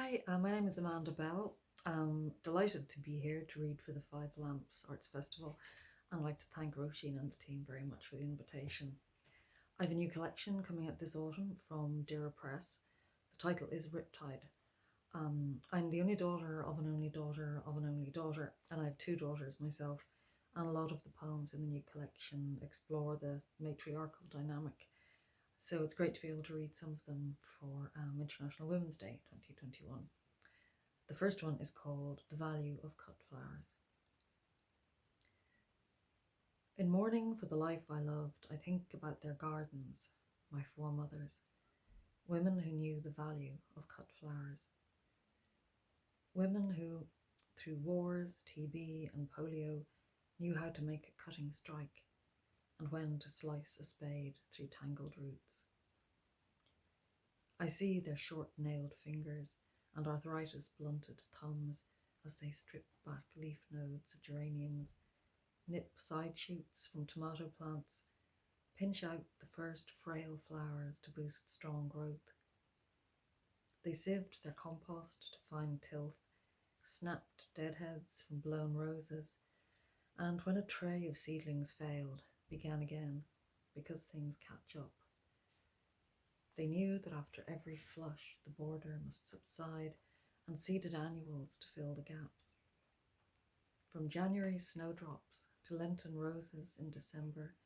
Hi, my name is Amanda Bell. I'm delighted to be here to read for the Five Lamps Arts Festival, and I'd like to thank Roisin and the team very much for the invitation. I have a new collection coming out this autumn from Doire Press. The title is Riptide. I'm the only daughter of an only daughter of an only daughter, and I have two daughters myself, and a lot of the poems in the new collection explore the matriarchal dynamic. So it's great to be able to read some of them for International Women's Day 2021. The first one is called The Value of Cut Flowers. In mourning for the life I loved, I think about their gardens, my foremothers, women who knew the value of cut flowers. Women who, through wars, TB, and polio, knew how to make a cutting strike and when to slice a spade through tangled roots. I see their short-nailed fingers and arthritis-blunted thumbs as they strip back leaf nodes of geraniums, nip side shoots from tomato plants, pinch out the first frail flowers to boost strong growth. They sieved their compost to find tilth, snapped deadheads from blown roses, and when a tray of seedlings failed, began again, because things catch up. They knew that after every flush, the border must subside and seeded annuals to fill the gaps. From January snowdrops to Lenten roses in December,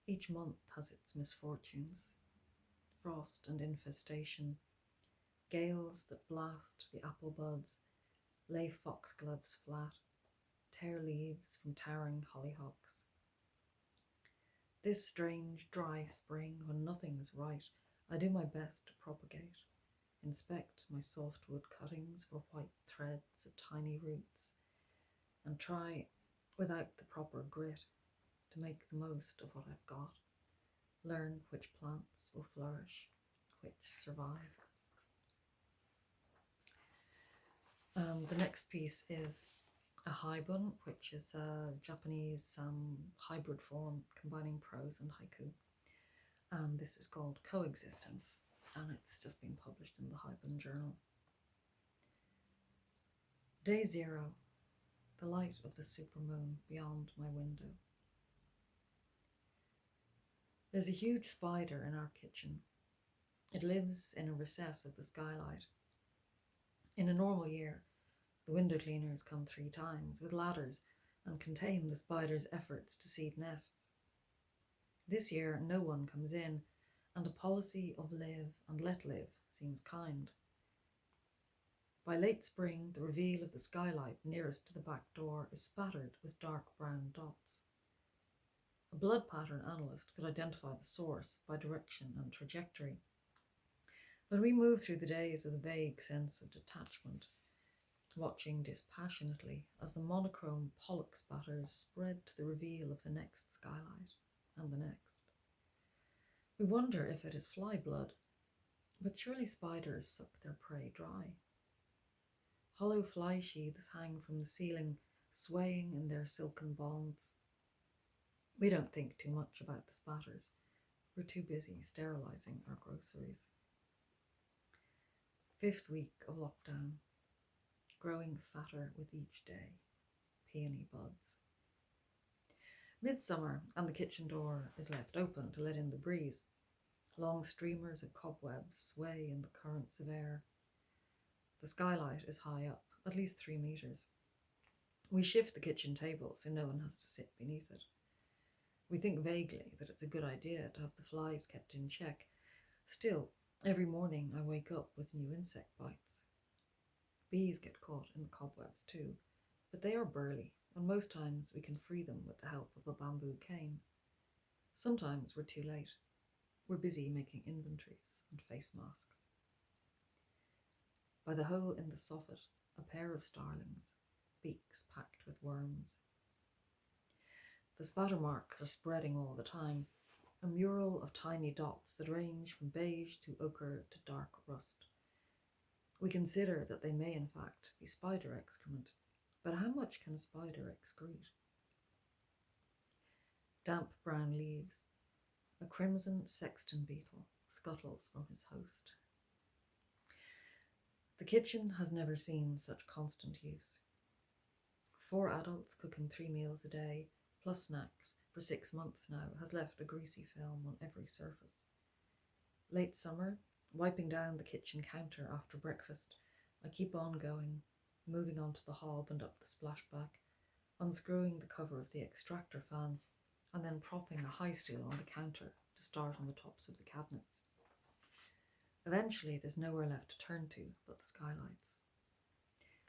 each month has its misfortunes, frost and infestation, gales that blast the apple buds, lay foxgloves flat, tear leaves from towering hollyhocks. This strange, dry spring, when nothing is right, I do my best to propagate, inspect my softwood cuttings for white threads of tiny roots, and try, without the proper grit, to make the most of what I've got, learn which plants will flourish, which survive. The next piece is a haibun, which is a Japanese hybrid form combining prose and haiku. This is called Coexistence, and it's just been published in the Haibun Journal. Day 0, the light of the supermoon beyond my window. There's a huge spider in our kitchen. It lives in a recess of the skylight. In a normal year, the window cleaners come 3 times with ladders and contain the spider's efforts to seed nests. This year, no one comes in, and a policy of live and let live seems kind. By late spring, the reveal of the skylight nearest to the back door is spattered with dark brown dots. A blood pattern analyst could identify the source by direction and trajectory. But we move through the days with a vague sense of detachment, watching dispassionately as the monochrome pollock spatters spread to the reveal of the next skylight and the next. We wonder if it is fly blood, but surely spiders suck their prey dry. Hollow fly sheaths hang from the ceiling, swaying in their silken bonds. We don't think too much about the spatters. We're too busy sterilizing our groceries. 5th week of lockdown, growing fatter with each day, peony buds. Midsummer, and the kitchen door is left open to let in the breeze. Long streamers of cobwebs sway in the currents of air. The skylight is high up, at least 3 meters. We shift the kitchen table so no one has to sit beneath it. We think vaguely that it's a good idea to have the flies kept in check. Still, every morning I wake up with new insect bites. Bees get caught in the cobwebs too, but they are burly, and most times we can free them with the help of a bamboo cane. Sometimes we're too late. We're busy making inventories and face masks. By the hole in the soffit, a pair of starlings, beaks packed with worms. The spatter marks are spreading all the time, a mural of tiny dots that range from beige to ochre to dark rust. We consider that they may in fact be spider excrement, but how much can a spider excrete? Damp brown leaves. A crimson sexton beetle scuttles from his host. The kitchen has never seen such constant use. 4 adults cooking 3 meals a day, plus snacks, for 6 months now, has left a greasy film on every surface. Late summer, wiping down the kitchen counter after breakfast, I keep on going, moving onto the hob and up the splashback, unscrewing the cover of the extractor fan, and then propping a high stool on the counter to start on the tops of the cabinets. Eventually, there's nowhere left to turn to but the skylights.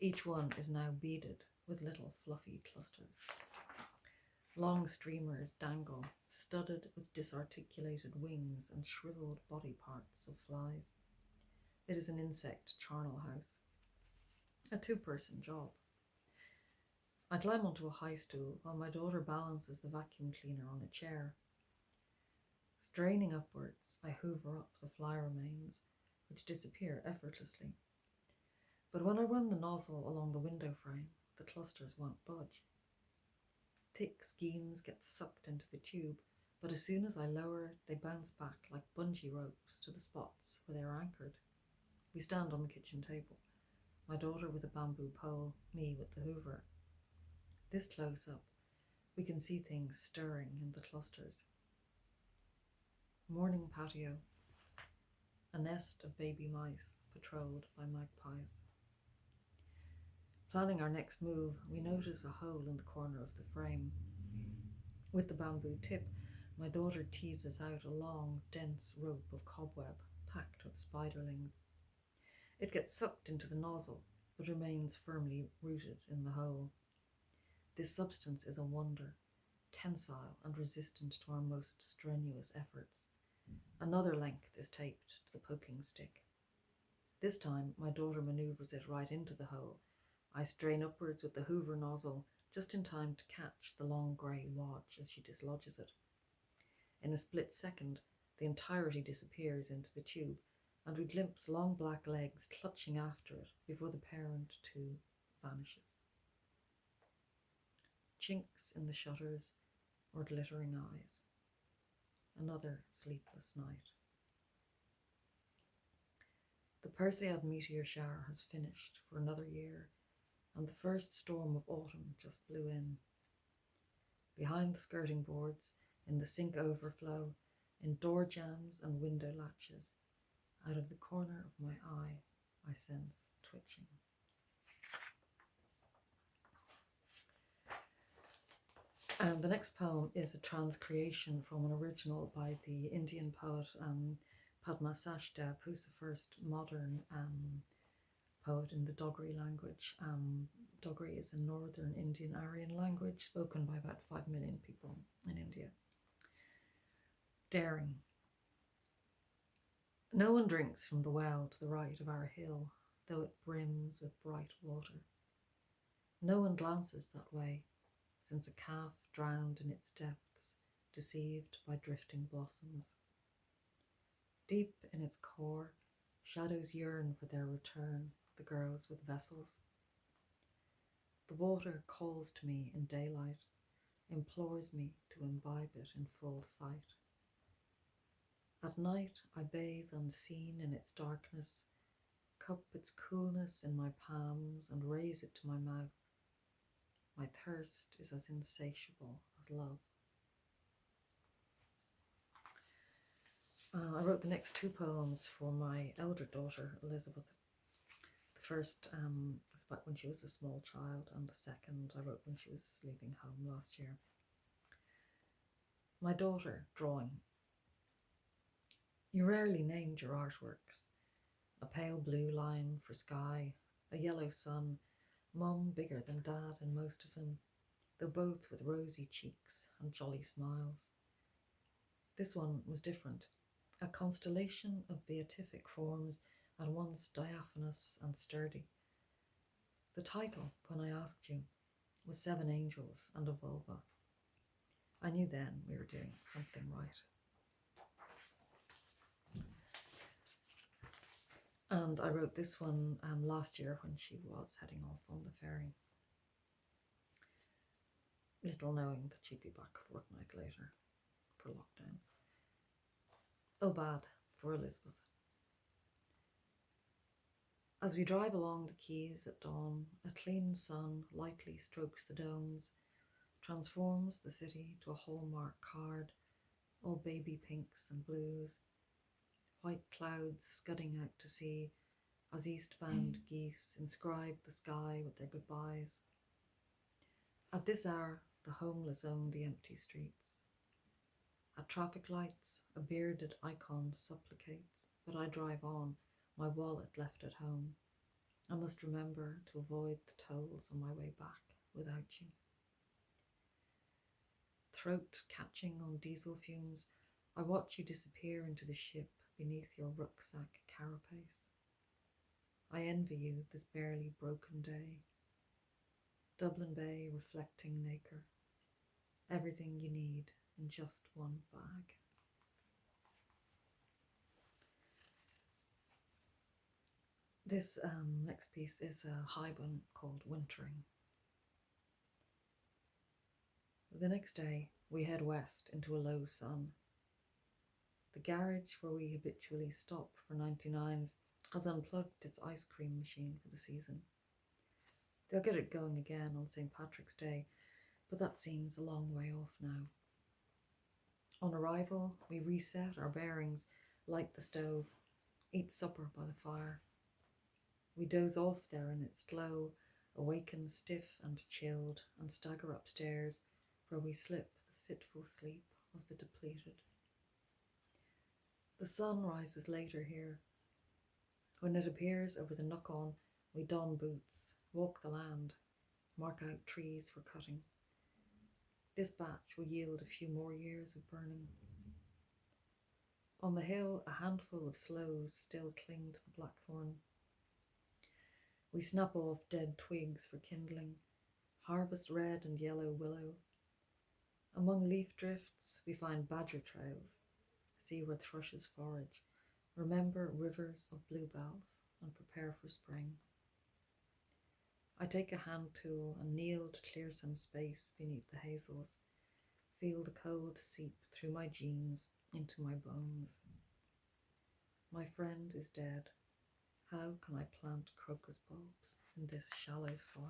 Each one is now beaded with little fluffy clusters. Long streamers dangle, studded with disarticulated wings and shriveled body parts of flies. It is an insect charnel house. A 2-person job. I climb onto a high stool while my daughter balances the vacuum cleaner on a chair. Straining upwards, I hoover up the fly remains, which disappear effortlessly. But when I run the nozzle along the window frame, the clusters won't budge. Thick skeins get sucked into the tube, but as soon as I lower it, they bounce back like bungee ropes to the spots where they are anchored. We stand on the kitchen table, my daughter with a bamboo pole, me with the hoover. This close-up, we can see things stirring in the clusters. Morning patio. A nest of baby mice patrolled by magpies. Planning our next move, we notice a hole in the corner of the frame. With the bamboo tip, my daughter teases out a long, dense rope of cobweb packed with spiderlings. It gets sucked into the nozzle, but remains firmly rooted in the hole. This substance is a wonder, tensile and resistant to our most strenuous efforts. Another length is taped to the poking stick. This time, my daughter maneuvers it right into the hole. I strain upwards with the hoover nozzle, just in time to catch the long grey wadge as she dislodges it. In a split second, the entirety disappears into the tube, and we glimpse long black legs clutching after it before the parent too vanishes. Chinks in the shutters or glittering eyes. Another sleepless night. The Perseid meteor shower has finished for another year, and the first storm of autumn just blew in. Behind the skirting boards, in the sink overflow, in door jambs and window latches, out of the corner of my eye, I sense twitching. And the next poem is a transcreation from an original by the Indian poet Padma Sachdev, who's the first modern poet in the Dogri language. Dogri is a northern Indian Aryan language spoken by about 5 million people in India. Daring. No one drinks from the well to the right of our hill, though it brims with bright water. No one glances that way, since a calf drowned in its depths, deceived by drifting blossoms. Deep in its core, shadows yearn for their return, the girls with vessels. The water calls to me in daylight, implores me to imbibe it in full sight. At night I bathe unseen in its darkness, cup its coolness in my palms and raise it to my mouth. My thirst is as insatiable as love. I wrote the next 2 poems for my elder daughter, Elizabeth. The first was about when she was a small child, and the second I wrote when she was leaving home last year. My daughter, drawing. You rarely named your artworks. A pale blue line for sky, a yellow sun, Mum bigger than Dad in most of them, though both with rosy cheeks and jolly smiles. This one was different, a constellation of beatific forms at once diaphanous and sturdy. The title, when I asked you, was 7 Angels and a Vulva. I knew then we were doing something right. And I wrote this one last year when she was heading off on the ferry, little knowing that she'd be back a fortnight later for lockdown. Oh, bad for Elizabeth. As we drive along the quays at dawn, a clean sun lightly strokes the domes, transforms the city to a hallmark card, all baby pinks and blues, white clouds scudding out to sea as eastbound geese inscribe the sky with their goodbyes. At this hour, the homeless own the empty streets. At traffic lights, a bearded icon supplicates, but I drive on, my wallet left at home. I must remember to avoid the tolls on my way back without you. Throat catching on diesel fumes, I watch you disappear into the ship beneath your rucksack carapace. I envy you this barely broken day. Dublin Bay reflecting nacre. Everything you need in just one bag. This next piece is a high one called Wintering. The next day, we head west into a low sun. The garage where we habitually stop for 99s has unplugged its ice cream machine for the season. They'll get it going again on St. Patrick's Day, but that seems a long way off now. On arrival, we reset our bearings, light the stove, eat supper by the fire. We doze off there in its glow, awaken stiff and chilled, and stagger upstairs, where we slip the fitful sleep of the depleted. The sun rises later here. When it appears over the knock-on, we don boots, walk the land, mark out trees for cutting. This batch will yield a few more years of burning. On the hill, a handful of sloes still cling to the blackthorn. We snap off dead twigs for kindling, harvest red and yellow willow. Among leaf drifts, we find badger trails, see where thrushes forage, remember rivers of bluebells, and prepare for spring. I take a hand tool and kneel to clear some space beneath the hazels, feel the cold seep through my jeans into my bones. My friend is dead. How can I plant crocus bulbs in this shallow soil?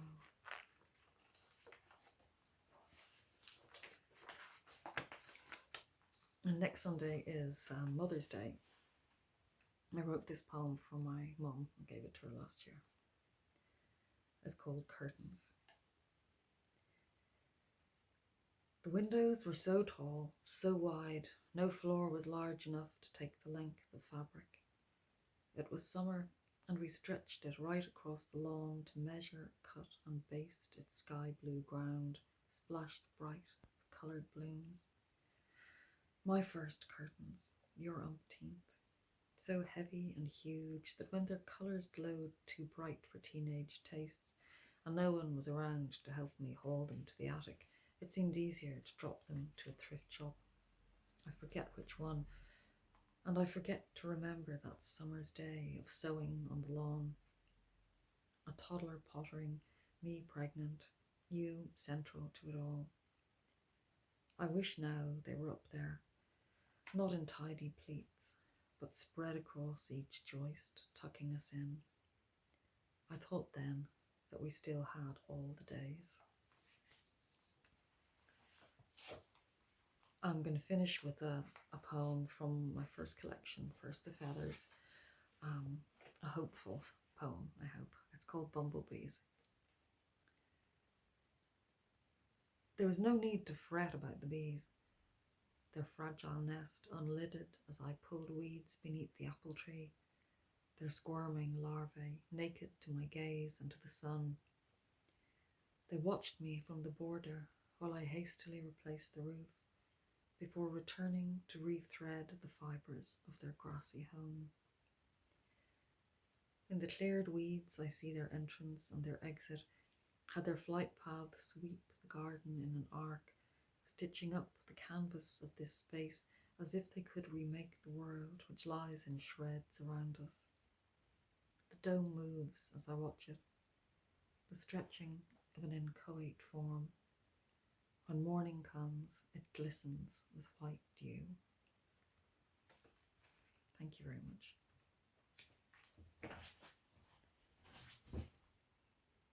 And next Sunday is Mother's Day. I wrote this poem for my mum. I gave it to her last year. It's called Curtains. The windows were so tall, so wide, no floor was large enough to take the length of fabric. It was summer, and we stretched it right across the lawn to measure, cut, and baste its sky blue ground, splashed bright with coloured blooms. My first curtains, your umpteenth, so heavy and huge that when their colours glowed too bright for teenage tastes, and no one was around to help me haul them to the attic, it seemed easier to drop them to a thrift shop. I forget which one, and I forget to remember that summer's day of sewing on the lawn. A toddler pottering, me pregnant, you central to it all. I wish now they were up there, not in tidy pleats, but spread across each joist, tucking us in. I thought then that we still had all the days. I'm going to finish with a poem from my first collection, First the Feathers, a hopeful poem, I hope. It's called Bumblebees. There was no need to fret about the bees. Their fragile nest unlidded as I pulled weeds beneath the apple tree, their squirming larvae naked to my gaze and to the sun. They watched me from the border while I hastily replaced the roof, before returning to rethread the fibres of their grassy home. In the cleared weeds I see their entrance and their exit, had their flight paths sweep the garden in an arc, stitching up the canvas of this space as if they could remake the world which lies in shreds around us. The dome moves as I watch it, the stretching of an inchoate form. When morning comes, it glistens with white dew. Thank you very much.